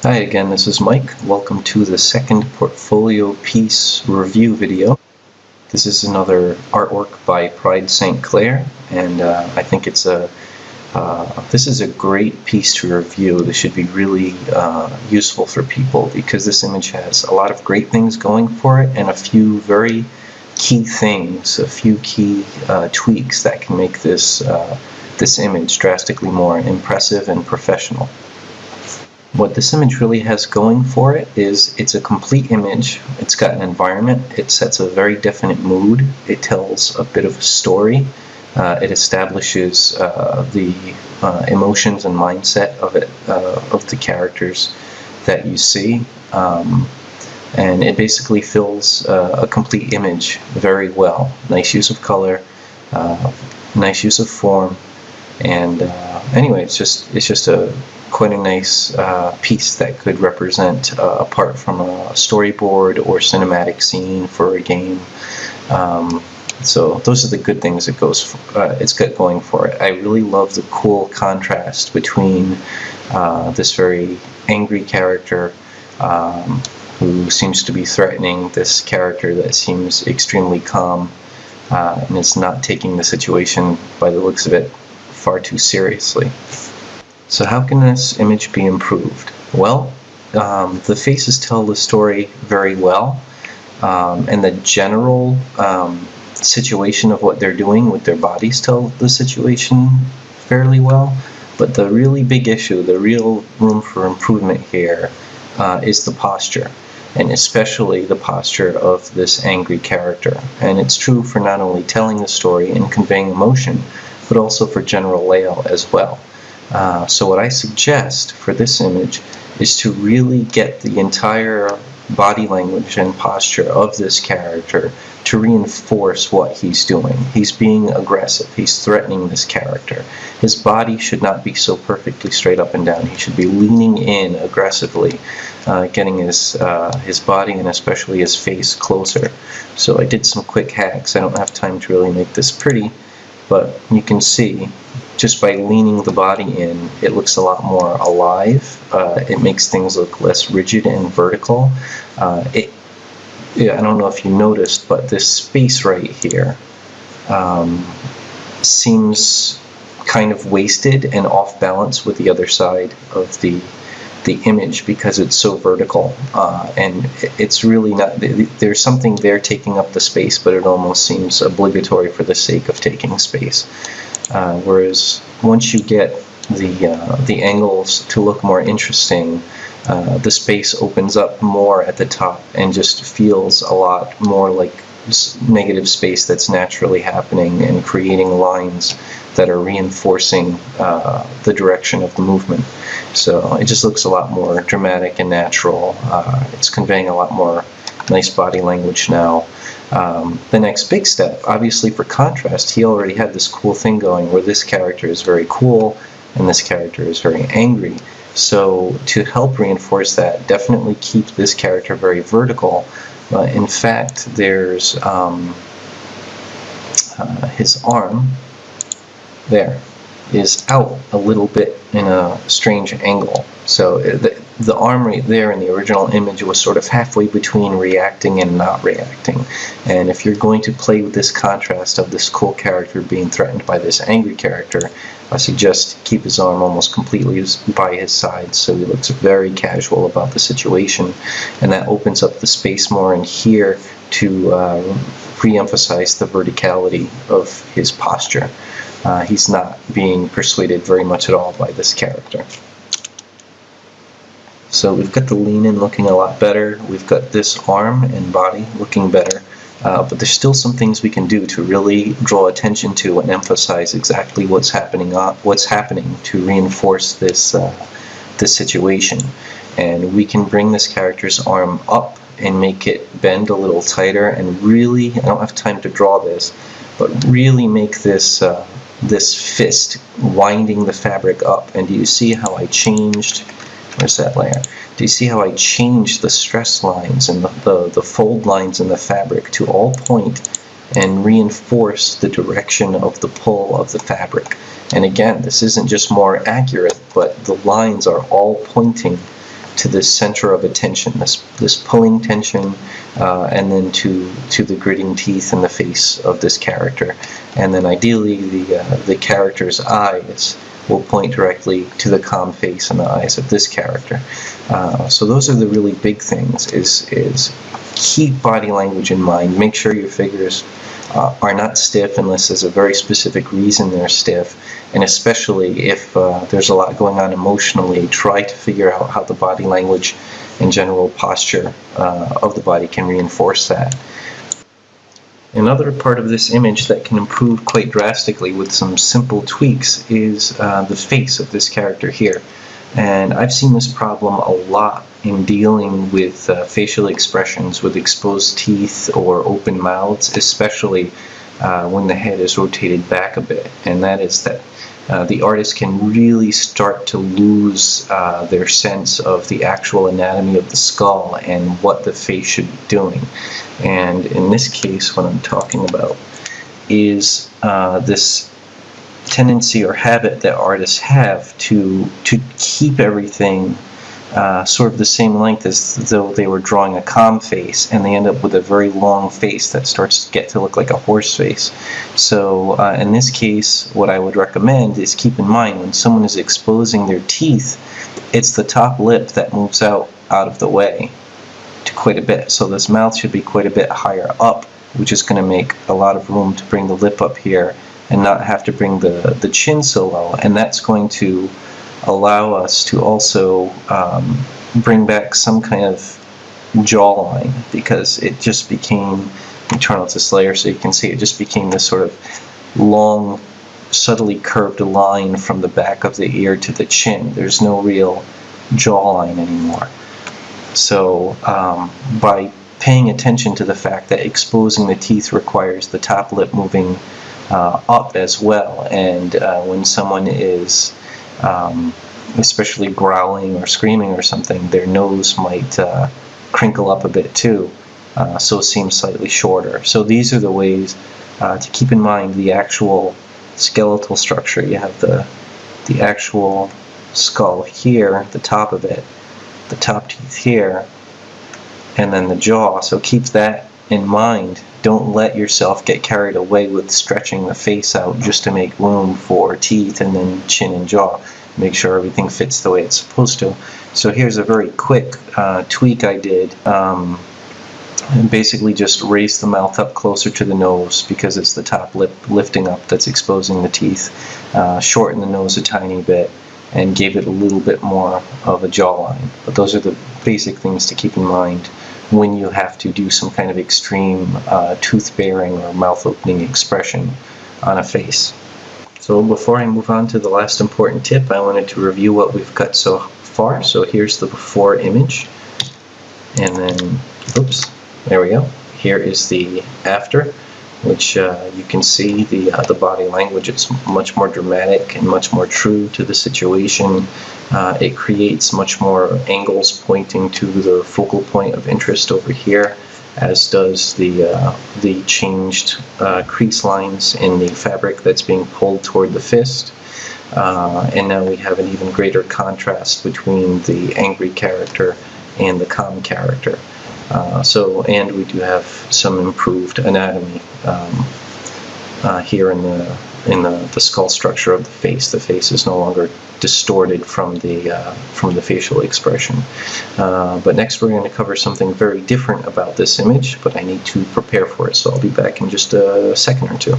Hi again, this is Mike. Welcome to the second portfolio piece review video. This is another artwork by Pride St. Clair, and I think this is a great piece to review. This should be really useful for people because this image has a lot of great things going for it and a few very key things, a few key tweaks that can make this image drastically more impressive and professional. What this image really has going for it is it's a complete image. It's got an environment. It sets a very definite mood. It tells a bit of a story. It establishes the emotions and mindset of the characters that you see. And it basically fills a complete image very well. Nice use of color, nice use of form, and anyway, it's just quite a nice piece that could represent apart from a storyboard or cinematic scene for a game. So those are the good things it's got going for it. I really love the cool contrast between this very angry character who seems to be threatening this character that seems extremely calm and is not taking the situation, by the looks of it, far too seriously. So how can this image be improved? Well, the faces tell the story very well, and the general situation of what they're doing with their bodies tell the situation fairly well. But the really big issue, the real room for improvement here is the posture, and especially the posture of this angry character. And it's true for not only telling the story and conveying emotion, but also for general layout as well. So what I suggest for this image is to really get the entire body language and posture of this character to reinforce what he's doing. He's being aggressive. He's threatening this character. His body should not be so perfectly straight up and down. He should be leaning in aggressively, getting his body and especially his face closer. So I did some quick hacks. I don't have time to really make this pretty, but you can see just by leaning the body in, it looks a lot more alive. It makes things look less rigid and vertical. I don't know if you noticed, but this space right here seems kind of wasted and off balance with the other side of the image because it's so vertical, and it's really not, there's something there taking up the space, but it almost seems obligatory for the sake of taking space. Whereas once you get the angles to look more interesting, the space opens up more at the top and just feels a lot more like negative space that's naturally happening and creating lines that are reinforcing the direction of the movement. So it just looks a lot more dramatic and natural. It's conveying a lot more nice body language now. The next big step, obviously for contrast, he already had this cool thing going where this character is very cool and this character is very angry. So to help reinforce that, definitely keep this character very vertical. In fact, there's his arm there is out a little bit in a strange angle. So the arm right there in the original image was sort of halfway between reacting and not reacting. And if you're going to play with this contrast of this cool character being threatened by this angry character, I suggest keep his arm almost completely by his side so he looks very casual about the situation, and that opens up the space more in here to re-emphasize the verticality of his posture. He's not being persuaded very much at all by this character. So we've got the lean in looking a lot better. We've got this arm and body looking better. But there's still some things we can do to really draw attention to and emphasize exactly what's happening to reinforce this situation. And we can bring this character's arm up and make it bend a little tighter, and really, I don't have time to draw this, but really make this fist winding the fabric up. And do you see how I changed? Where's that layer? Do you see how I changed the stress lines and the fold lines in the fabric to all point and reinforce the direction of the pull of the fabric? And again, this isn't just more accurate, but the lines are all pointing to this center of attention, this pulling tension, and then to the gritting teeth and the face of this character. And then ideally the character's eyes will point directly to the calm face and the eyes of this character. So those are the really big things, is keep body language in mind. Make sure your figures are not stiff unless there's a very specific reason they're stiff, and especially if there's a lot going on emotionally, try to figure out how the body language and general posture of the body can reinforce that. Another part of this image that can improve quite drastically with some simple tweaks is the face of this character here. And I've seen this problem a lot in dealing with facial expressions with exposed teeth or open mouths, especially when the head is rotated back a bit. And that is that the artist can really start to lose their sense of the actual anatomy of the skull and what the face should be doing. And in this case, what I'm talking about is this tendency or habit that artists have to keep everything sort of the same length as though they were drawing a calm face, and they end up with a very long face that starts to get to look like a horse face. So in this case, what I would recommend is keep in mind when someone is exposing their teeth, it's the top lip that moves out of the way to quite a bit. So this mouth should be quite a bit higher up, which is going to make a lot of room to bring the lip up here and not have to bring the chin so low. And that's going to allow us to also bring back some kind of jawline, because it just became, let me turn off this layer so you can see, it just became this sort of long, subtly curved line from the back of the ear to the chin. There's no real jawline anymore. So by paying attention to the fact that exposing the teeth requires the top lip moving up as well, and when someone is especially growling or screaming or something, their nose might crinkle up a bit too, so seem slightly shorter. So these are the ways to keep in mind the actual skeletal structure. You have the actual skull here, the top of it, the top teeth here, and then the jaw. So keep that in mind. Don't let yourself get carried away with stretching the face out just to make room for teeth and then chin and jaw. Make sure everything fits the way it's supposed to. So here's a very quick tweak I did. And basically just raise the mouth up closer to the nose because it's the top lip lifting up that's exposing the teeth. Shorten the nose a tiny bit and gave it a little bit more of a jawline. But those are the basic things to keep in mind when you have to do some kind of extreme tooth-baring or mouth-opening expression on a face. So before I move on to the last important tip, I wanted to review what we've cut so far. So here's the before image, and then, oops, there we go. Here is the after, which you can see the body language. It's much more dramatic and much more true to the situation. It creates much more angles pointing to the focal point of interest over here, as does the changed crease lines in the fabric that's being pulled toward the fist. And now we have an even greater contrast between the angry character and the calm character. And we do have some improved anatomy here in the skull structure of the face. The face is no longer distorted from the facial expression. But next we're going to cover something very different about this image, but I need to prepare for it, so I'll be back in just a second or two.